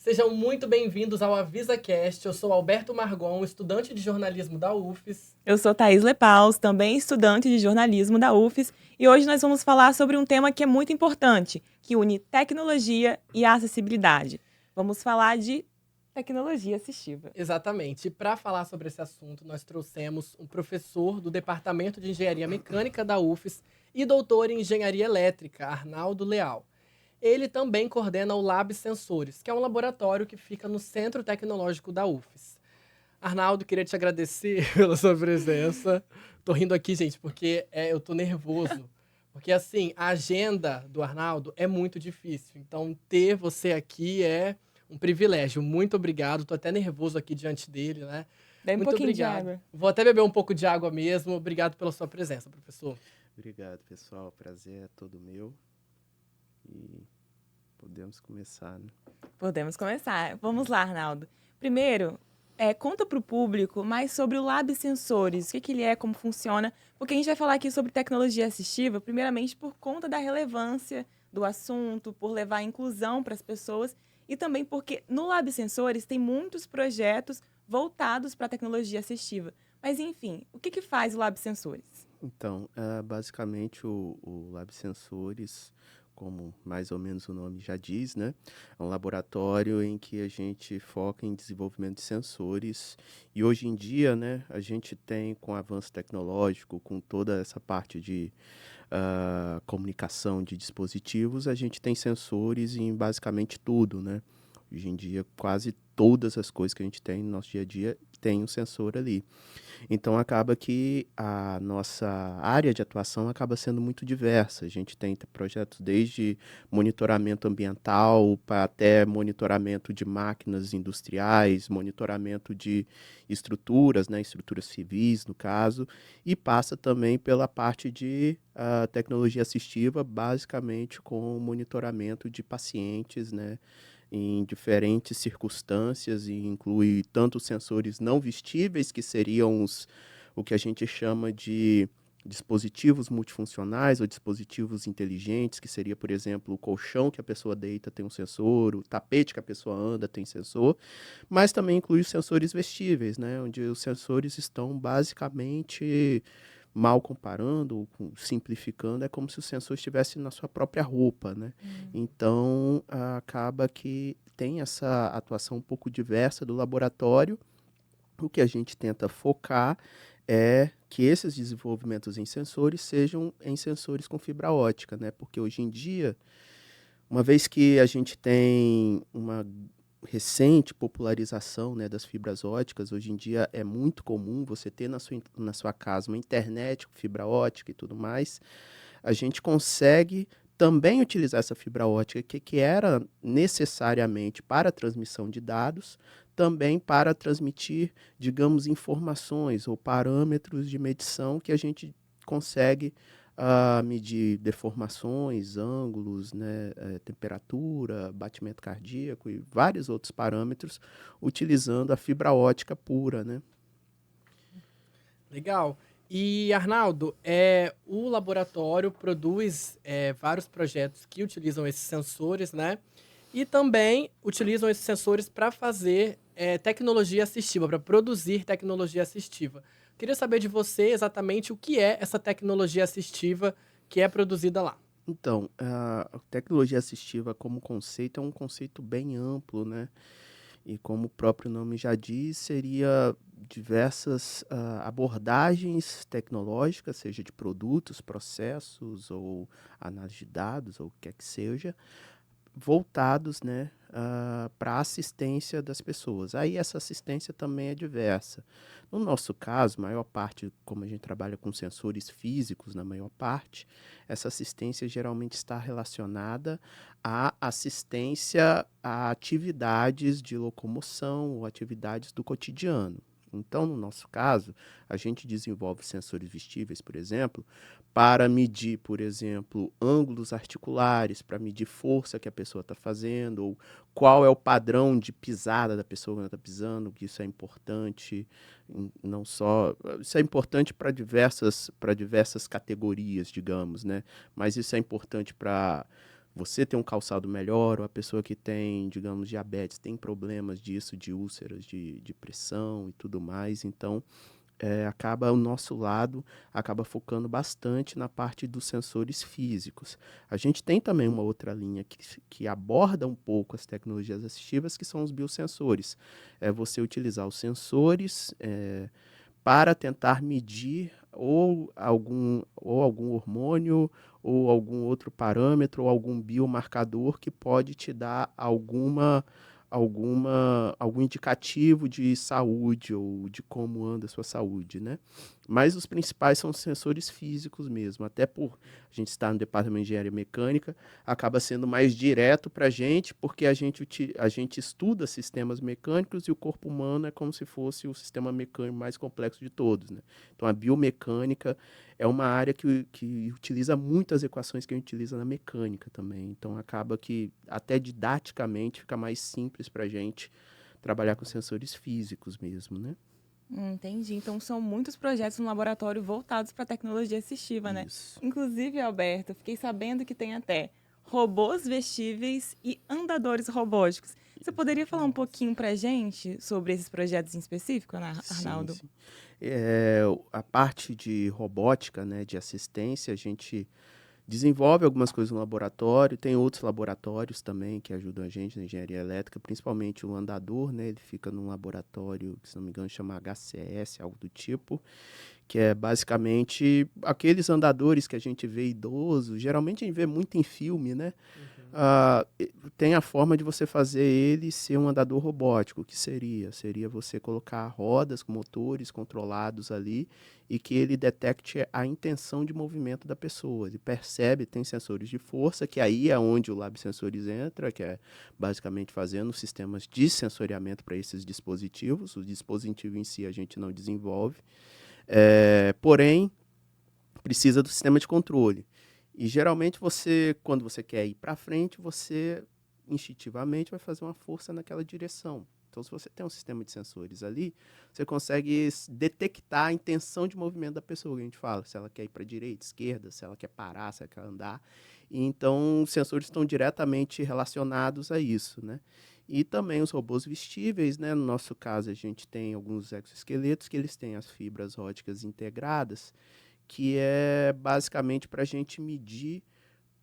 Sejam muito bem-vindos ao AvisaCast. Eu sou Alberto Margon, estudante de jornalismo da UFES. Eu sou Thaís Lepaus, também estudante de jornalismo da UFES, e hoje nós vamos falar sobre um tema que é muito importante, que une tecnologia e acessibilidade. Vamos falar de tecnologia assistiva. Exatamente. E para falar sobre esse assunto, nós trouxemos um professor do Departamento de Engenharia Mecânica da UFES e doutor em Engenharia Elétrica, Arnaldo Leal. Ele também coordena o Lab Sensores, que é um laboratório que fica no Centro Tecnológico da UFES. Arnaldo, queria te agradecer pela sua presença. Tô rindo aqui, gente, porque eu tô nervoso. Porque, assim, a agenda do Arnaldo é muito difícil. Então, ter você aqui é um privilégio. Muito obrigado. Tô até nervoso aqui diante dele, né? Dê um Muito pouquinho de obrigado. água. Vou até beber um pouco de água mesmo. Obrigado pela sua presença, professor. Obrigado, pessoal. O prazer é todo meu. E podemos começar, né? Podemos começar. Vamos lá, Arnaldo. Primeiro, conta para o público mais sobre o Lab Sensores, o que ele é, como funciona, porque a gente vai falar aqui sobre tecnologia assistiva, primeiramente por conta da relevância do assunto, por levar a inclusão para as pessoas e também porque no Lab Sensores tem muitos projetos voltados para a tecnologia assistiva. Mas, enfim, o que faz o Lab Sensores? Então, basicamente o Lab Sensores, como mais ou menos o nome já diz, né? É um laboratório em que a gente foca em desenvolvimento de sensores. E hoje em dia, né, a gente tem, com o avanço tecnológico, com toda essa parte de comunicação de dispositivos, a gente tem sensores em basicamente tudo, né? Hoje em dia, quase todas as coisas que a gente tem no nosso dia a dia tem um sensor ali. Então, acaba que a nossa área de atuação acaba sendo muito diversa. A gente tem projetos desde monitoramento ambiental até monitoramento de máquinas industriais, monitoramento de estruturas, né, estruturas civis, no caso, e passa também pela parte de tecnologia assistiva, basicamente com monitoramento de pacientes, né, em diferentes circunstâncias e inclui tanto sensores não vestíveis, que seriam o que a gente chama de dispositivos multifuncionais ou dispositivos inteligentes, que seria, por exemplo, o colchão que a pessoa deita tem um sensor, o tapete que a pessoa anda tem sensor, mas também inclui os sensores vestíveis, né, onde os sensores estão basicamente, mal comparando, simplificando, é como se o sensor estivesse na sua própria roupa, né? Então, acaba que tem essa atuação um pouco diversa do laboratório. O que a gente tenta focar é que esses desenvolvimentos em sensores sejam em sensores com fibra ótica, né? Porque hoje em dia, uma vez que a gente tem uma recente popularização, né, das fibras óticas, hoje em dia é muito comum você ter na sua casa uma internet com fibra ótica e tudo mais, a gente consegue também utilizar essa fibra ótica que era necessariamente para a transmissão de dados, também para transmitir, digamos, informações ou parâmetros de medição que a gente consegue medir deformações, ângulos, né, temperatura, batimento cardíaco e vários outros parâmetros utilizando a fibra ótica pura, né? Legal. E, Arnaldo, o laboratório produz vários projetos que utilizam esses sensores, né? E também utilizam esses sensores para fazer tecnologia assistiva, para produzir tecnologia assistiva. Queria saber de você exatamente o que é essa tecnologia assistiva que é produzida lá. Então, a tecnologia assistiva como conceito é um conceito bem amplo, né? E como o próprio nome já diz, seria diversas abordagens tecnológicas, seja de produtos, processos ou análise de dados, ou o que quer que seja, voltados, né, para a assistência das pessoas. Aí essa assistência também é diversa. No nosso caso, maior parte, como a gente trabalha com sensores físicos, na maior parte, essa assistência geralmente está relacionada à assistência a atividades de locomoção ou atividades do cotidiano. Então, no nosso caso, a gente desenvolve sensores vestíveis, por exemplo, para medir, por exemplo, ângulos articulares, para medir força que a pessoa está fazendo, ou qual é o padrão de pisada da pessoa quando está pisando, que isso é importante, não só... Isso é importante para diversas categorias, digamos, né? Mas isso é importante para você ter um calçado melhor, ou a pessoa que tem, digamos, diabetes, tem problemas disso, de úlceras, de pressão e tudo mais. Então, acaba o nosso lado acaba focando bastante na parte dos sensores físicos. A gente tem também uma outra linha que aborda um pouco as tecnologias assistivas, que são os biosensores. É você utilizar os sensores para tentar medir ou algum hormônio ou algum outro parâmetro ou algum biomarcador que pode te dar algum indicativo de saúde ou de como anda a sua saúde, né? Mas os principais são os sensores físicos mesmo, até por a gente estar no departamento de engenharia mecânica, acaba sendo mais direto para a gente, porque a gente estuda sistemas mecânicos e o corpo humano é como se fosse o sistema mecânico mais complexo de todos, né? Então a biomecânica é uma área que utiliza muitas equações que a gente utiliza na mecânica também. Então, acaba que, até didaticamente, fica mais simples para a gente trabalhar com sensores físicos mesmo, né? Entendi. Então, são muitos projetos no laboratório voltados para a tecnologia assistiva, né? Isso. Inclusive, Alberto, fiquei sabendo que tem até robôs vestíveis e andadores robóticos. Você poderia falar um pouquinho para a gente sobre esses projetos em específico, Arnaldo? Sim. A parte de robótica, né, de assistência, a gente desenvolve algumas coisas no laboratório, tem outros laboratórios também que ajudam a gente na engenharia elétrica, principalmente o andador, né, ele fica num laboratório que, se não me engano, chama HCS, algo do tipo, que é basicamente aqueles andadores que a gente vê idosos, geralmente a gente vê muito em filme, né? Tem a forma de você fazer ele ser um andador robótico, que seria você colocar rodas com motores controlados ali e que ele detecte a intenção de movimento da pessoa. Ele percebe, tem sensores de força, que aí é onde o Lab Sensores entra, que é basicamente fazendo sistemas de sensoriamento para esses dispositivos. O dispositivo em si a gente não desenvolve, porém precisa do sistema de controle. E geralmente quando você quer ir para frente, você instintivamente vai fazer uma força naquela direção. Então, se você tem um sistema de sensores ali, você consegue detectar a intenção de movimento da pessoa, que a gente fala, se ela quer ir para a direita, esquerda, se ela quer parar, se ela quer andar. E, então, os sensores estão diretamente relacionados a isso, né? E também os robôs vestíveis, né? No nosso caso, a gente tem alguns exoesqueletos que eles têm as fibras ópticas integradas, que é basicamente para a gente medir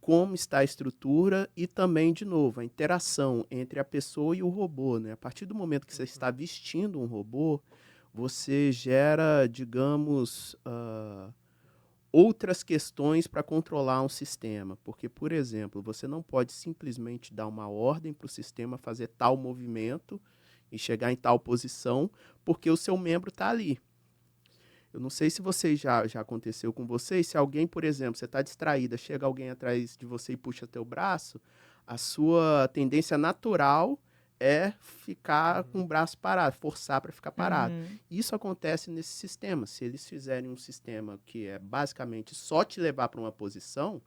como está a estrutura e também, de novo, a interação entre a pessoa e o robô, né? A partir do momento que você está vestindo um robô, você gera, digamos, outras questões para controlar um sistema. Porque, por exemplo, você não pode simplesmente dar uma ordem para o sistema fazer tal movimento e chegar em tal posição, porque o seu membro está ali. Eu não sei se já aconteceu com vocês, se alguém, por exemplo, você está distraída, chega alguém atrás de você e puxa teu braço, a sua tendência natural é ficar com o braço parado, forçar para ficar parado. Isso acontece nesse sistema. Se eles fizerem um sistema que é basicamente só te levar para uma posição,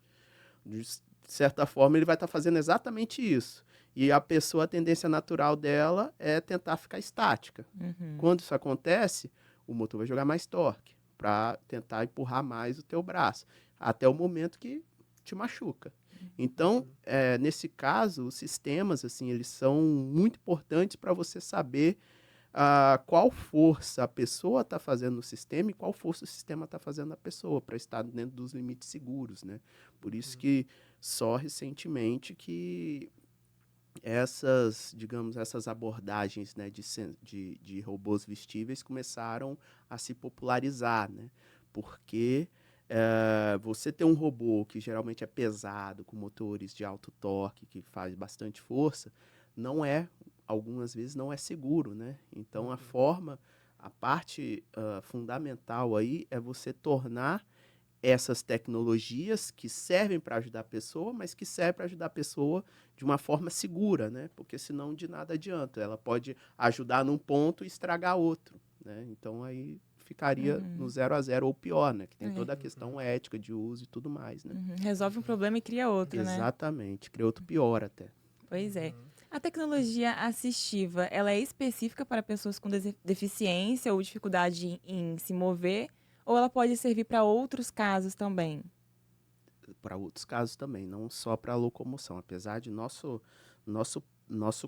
de certa forma ele vai estar fazendo exatamente isso. E a pessoa, a tendência natural dela é tentar ficar estática. Quando isso acontece, o motor vai jogar mais torque para tentar empurrar mais o teu braço, até o momento que te machuca. Então, nesse caso, os sistemas, assim, eles são muito importantes para você saber qual força a pessoa está fazendo no sistema e qual força o sistema está fazendo na pessoa, para estar dentro dos limites seguros, né? Por isso que só recentemente que essas abordagens, né, de robôs vestíveis começaram a se popularizar, né? Porque você ter um robô que geralmente é pesado, com motores de alto torque, que faz bastante força, algumas vezes não é seguro, né? Então, a parte fundamental aí é você tornar essas tecnologias que servem para ajudar a pessoa, mas que servem para ajudar a pessoa de uma forma segura, né? Porque senão de nada adianta. Ela pode ajudar num ponto e estragar outro, né? Então aí ficaria no 0 a 0 ou pior, né? Que tem toda a questão ética de uso e tudo mais, né? Resolve um problema e cria outro, né? Exatamente. Cria outro pior até. Pois é. A tecnologia assistiva, ela é específica para pessoas com deficiência ou dificuldade em se mover? Ou ela pode servir para outros casos também? para outros casos também, não só para locomoção. Apesar de nosso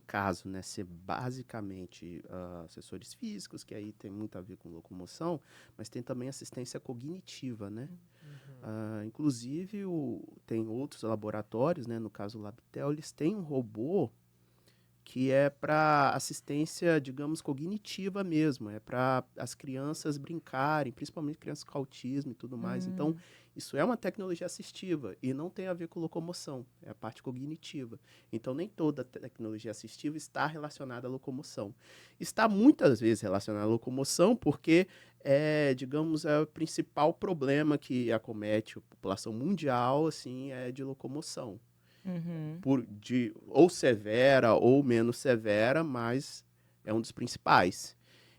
caso, né, ser basicamente assessores físicos, que aí tem muito a ver com locomoção, mas tem também assistência cognitiva, né? Inclusive, tem outros laboratórios, né, no caso o Labtel, eles têm um robô que é para assistência, digamos, cognitiva mesmo, é para as crianças brincarem, principalmente crianças com autismo e tudo mais. Então, isso é uma tecnologia assistiva e não tem a ver com locomoção, é a parte cognitiva. Então, nem toda tecnologia assistiva está relacionada à locomoção. Está muitas vezes relacionada à locomoção porque digamos, é o principal problema que acomete a população mundial, assim, é de locomoção. Ou severa ou menos severa, mas é um dos principais.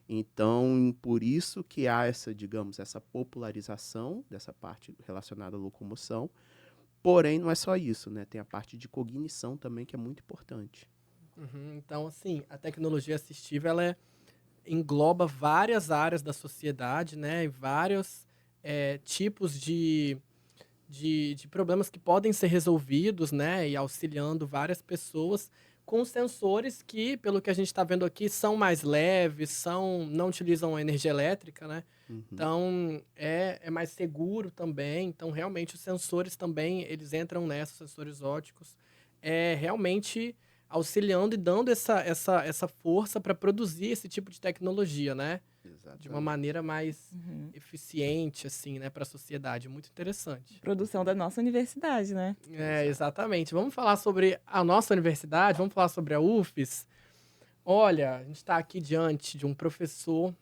Então, por isso que há essa popularização dessa parte relacionada à locomoção. Porém, não é só isso, né? Tem a parte de cognição também, que é muito importante. Então, assim, a tecnologia assistiva, ela engloba várias áreas da sociedade, né? E vários tipos de problemas que podem ser resolvidos, né? E auxiliando várias pessoas com sensores que, pelo que a gente está vendo aqui, são mais leves, não utilizam energia elétrica, né? Então, é mais seguro também. Então, realmente, os sensores também, eles entram nessa, sensores óticos, realmente auxiliando e dando essa força para produzir esse tipo de tecnologia, né? Exatamente. De uma maneira mais eficiente, assim, né, para a sociedade. Muito interessante. Produção da nossa universidade, né? Exatamente. Vamos falar sobre a nossa universidade, vamos falar sobre a UFES. Olha, a gente está aqui diante de um professor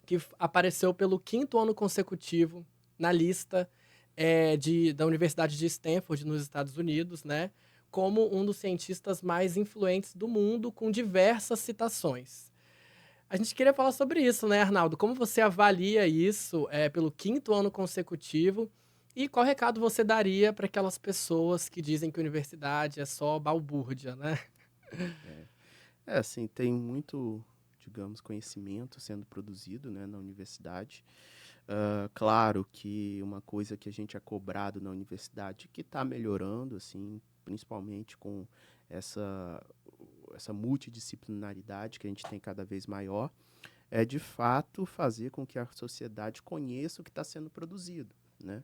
que apareceu pelo 5º ano consecutivo na lista da Universidade de Stanford, nos Estados Unidos, né? Como um dos cientistas mais influentes do mundo, com diversas citações. A gente queria falar sobre isso, né, Arnaldo? Como você avalia isso pelo 5º ano consecutivo e qual recado você daria para aquelas pessoas que dizem que a universidade é só balbúrdia, né? Assim, tem muito, digamos, conhecimento sendo produzido, né, na universidade. Claro que uma coisa que a gente é cobrado na universidade, que está melhorando, assim, principalmente com essa multidisciplinaridade que a gente tem cada vez maior, é de fato fazer com que a sociedade conheça o que está sendo produzido, né?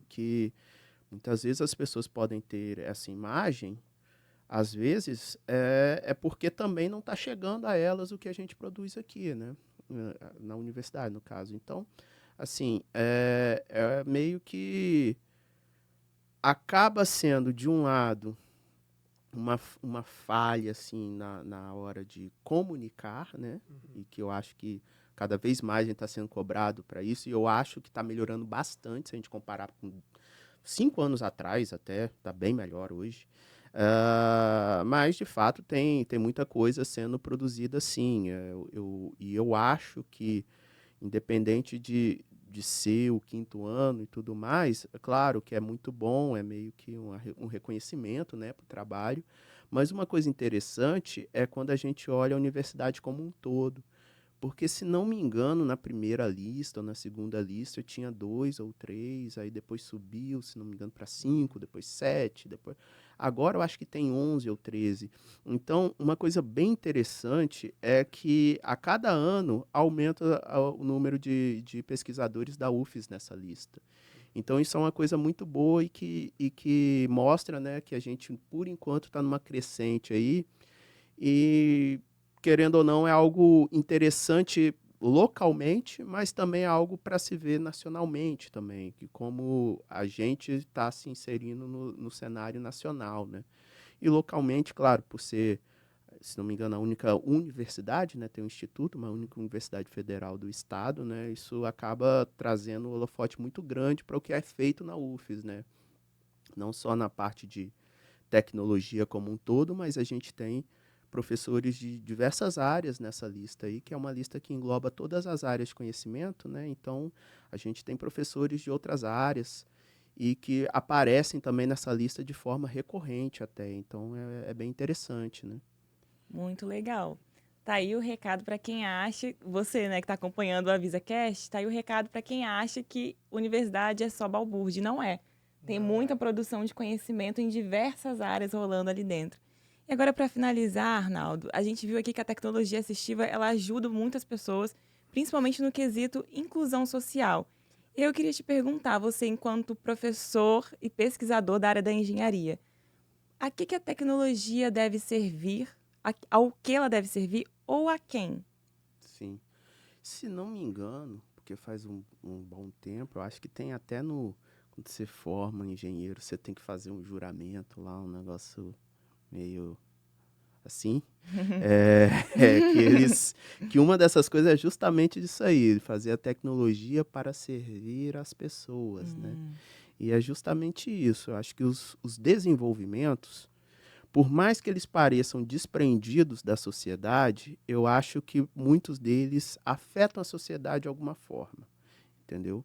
Que muitas vezes as pessoas podem ter essa imagem, às vezes é porque também não está chegando a elas o que a gente produz aqui, né? Na universidade, no caso. Então, assim, é meio que acaba sendo, de um lado, uma falha assim, na hora de comunicar, né? E que eu acho que cada vez mais a gente está sendo cobrado para isso, e eu acho que está melhorando bastante se a gente comparar com 5 anos atrás, até está bem melhor hoje. Mas, de fato, tem muita coisa sendo produzida, sim. E eu acho que, independente de ser o 5º ano e tudo mais, é claro que é muito bom, é meio que um reconhecimento, né, para o trabalho, mas uma coisa interessante é quando a gente olha a universidade como um todo, porque, se não me engano, na primeira lista ou na segunda lista tinha 2 ou 3, aí depois subiu, se não me engano, para 5, depois 7, depois... Agora eu acho que tem 11 ou 13. Então, uma coisa bem interessante é que a cada ano aumenta o número de pesquisadores da UFES nessa lista. Então, isso é uma coisa muito boa e que mostra, né, que a gente, por enquanto, está numa crescente aí. E, querendo ou não, é algo interessante localmente, mas também é algo para se ver nacionalmente também, que como a gente está se inserindo no cenário nacional, né? E localmente, claro, por ser, se não me engano, a única universidade, né, tem um instituto, uma única universidade federal do estado, né? Isso acaba trazendo um holofote muito grande para o que é feito na UFES, né? Não só na parte de tecnologia como um todo, mas a gente tem professores de diversas áreas nessa lista aí, que é uma lista que engloba todas as áreas de conhecimento, né? Então, a gente tem professores de outras áreas e que aparecem também nessa lista de forma recorrente até. Então, é bem interessante, né? Muito legal. Tá aí o recado para quem acha, você, né, que está acompanhando o AvisaCast, tá aí o recado para quem acha que universidade é só balbúrdia. Não é. Tem Não muita é. produção de conhecimento em diversas áreas rolando ali dentro. E agora, para finalizar, Arnaldo, a gente viu aqui que a tecnologia assistiva ela ajuda muitas pessoas, principalmente no quesito inclusão social. Eu queria te perguntar, você enquanto professor e pesquisador da área da engenharia, a que a tecnologia deve servir, ao que ela deve servir ou a quem? Sim. Se não me engano, porque faz um bom tempo, eu acho que tem até no... Quando você forma engenheiro, você tem que fazer um juramento lá, um negócio meio assim. Que uma dessas coisas é justamente disso aí, fazer a tecnologia para servir as pessoas, né? E é justamente isso. Eu acho que os desenvolvimentos, por mais que eles pareçam desprendidos da sociedade, eu acho que muitos deles afetam a sociedade de alguma forma, entendeu?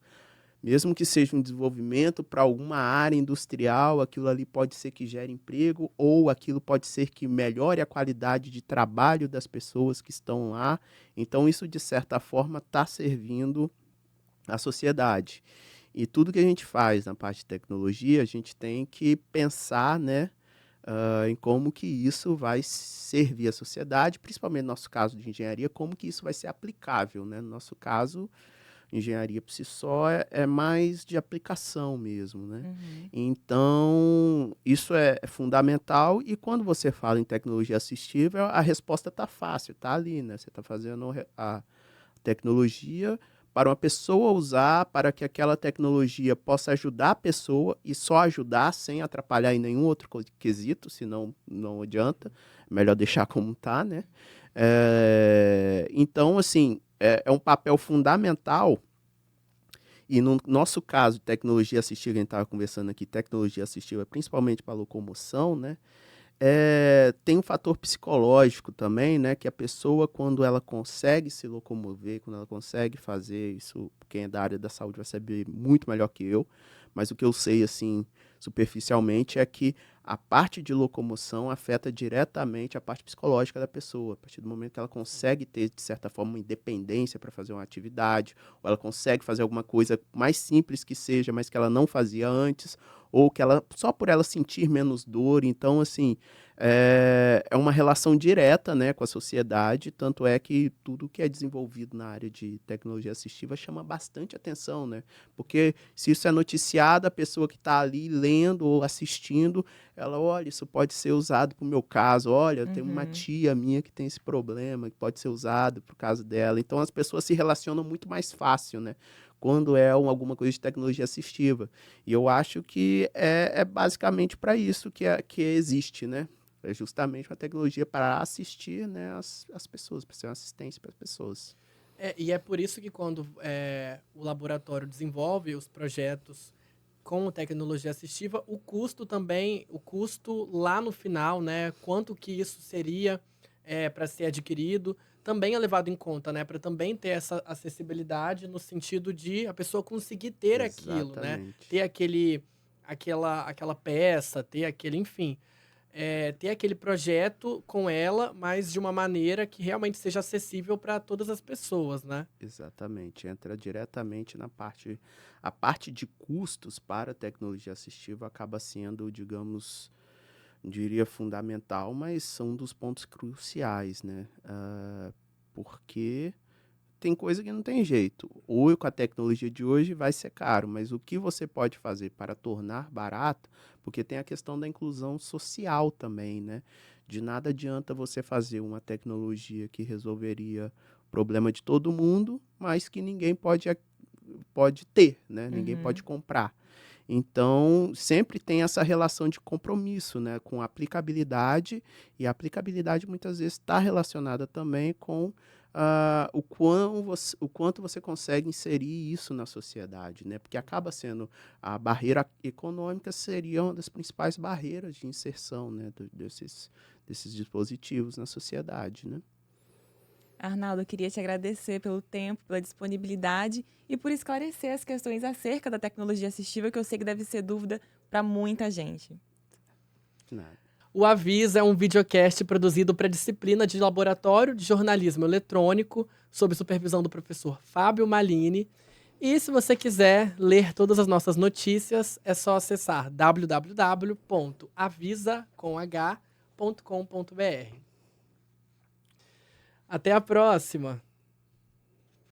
Mesmo que seja um desenvolvimento para alguma área industrial, aquilo ali pode ser que gere emprego, ou aquilo pode ser que melhore a qualidade de trabalho das pessoas que estão lá. Então, isso, de certa forma, está servindo à sociedade. E tudo que a gente faz na parte de tecnologia, a gente tem que pensar, né, em como que isso vai servir à sociedade, principalmente no nosso caso de engenharia, como que isso vai ser aplicável, né? No nosso caso, engenharia por si só é mais de aplicação mesmo, né? Então, isso é fundamental, e quando você fala em tecnologia assistiva, a resposta está fácil, está ali, né? Você está fazendo a tecnologia para uma pessoa usar, para que aquela tecnologia possa ajudar a pessoa e só ajudar sem atrapalhar em nenhum outro quesito, senão não adianta, é melhor deixar como está, né? Então, assim, é um papel fundamental, e no nosso caso, tecnologia assistiva, a gente estava conversando aqui, tecnologia assistiva principalmente para locomoção, né? Tem um fator psicológico também, né? Que a pessoa, quando ela consegue se locomover, quando ela consegue fazer isso, quem é da área da saúde vai saber muito melhor que eu, mas o que eu sei, assim, superficialmente, é que a parte de locomoção afeta diretamente a parte psicológica da pessoa. A partir do momento que ela consegue ter, de certa forma, uma independência para fazer uma atividade, ou ela consegue fazer alguma coisa mais simples que seja, mas que ela não fazia antes, ou que ela, só por ela sentir menos dor. Então, assim, é uma relação direta, né, com a sociedade, tanto é que tudo que é desenvolvido na área de tecnologia assistiva chama bastante atenção, né? Porque se isso é noticiado, a pessoa que está ali lendo ou assistindo, ela, olha, isso pode ser usado para o meu caso, olha, eu tenho uma tia minha que tem esse problema, que pode ser usado para o caso dela. Então, as pessoas se relacionam muito mais fácil, né? Quando é alguma coisa de tecnologia assistiva. E eu acho que é basicamente para isso que existe, né? É justamente uma tecnologia para assistir, né, as pessoas, para ser uma assistência para as pessoas. E é por isso que quando o laboratório desenvolve os projetos com tecnologia assistiva, o custo também, o custo lá no final, né, quanto que isso seria para ser adquirido, também é levado em conta, né, para também ter essa acessibilidade no sentido de a pessoa conseguir ter aquilo, né, Exatamente. ter aquela peça, ter aquele, enfim, ter aquele projeto com ela, mas de uma maneira que realmente seja acessível para todas as pessoas, né? Exatamente. Entra diretamente na parte... A parte de custos para a tecnologia assistiva acaba sendo, digamos, diria fundamental, mas são um dos pontos cruciais, né? Porque tem coisa que não tem jeito. Ou com a tecnologia de hoje vai ser caro, mas o que você pode fazer para tornar barato, porque tem a questão da inclusão social também, né? De nada adianta você fazer uma tecnologia que resolveria o problema de todo mundo, mas que ninguém pode ter, né? Ninguém pode comprar. Então, sempre tem essa relação de compromisso, né, com a aplicabilidade, e a aplicabilidade muitas vezes está relacionada também com o quanto você consegue inserir isso na sociedade, né, porque acaba sendo a barreira econômica seria uma das principais barreiras de inserção, né, desses dispositivos na sociedade, né. Arnaldo, eu queria te agradecer pelo tempo, pela disponibilidade e por esclarecer as questões acerca da tecnologia assistiva, que eu sei que deve ser dúvida para muita gente. Nada. O Avisa é um videocast produzido para a disciplina de Laboratório de Jornalismo Eletrônico, sob supervisão do professor Fábio Malini. E se você quiser ler todas as nossas notícias, é só acessar www.avisa.com.br. Até a próxima!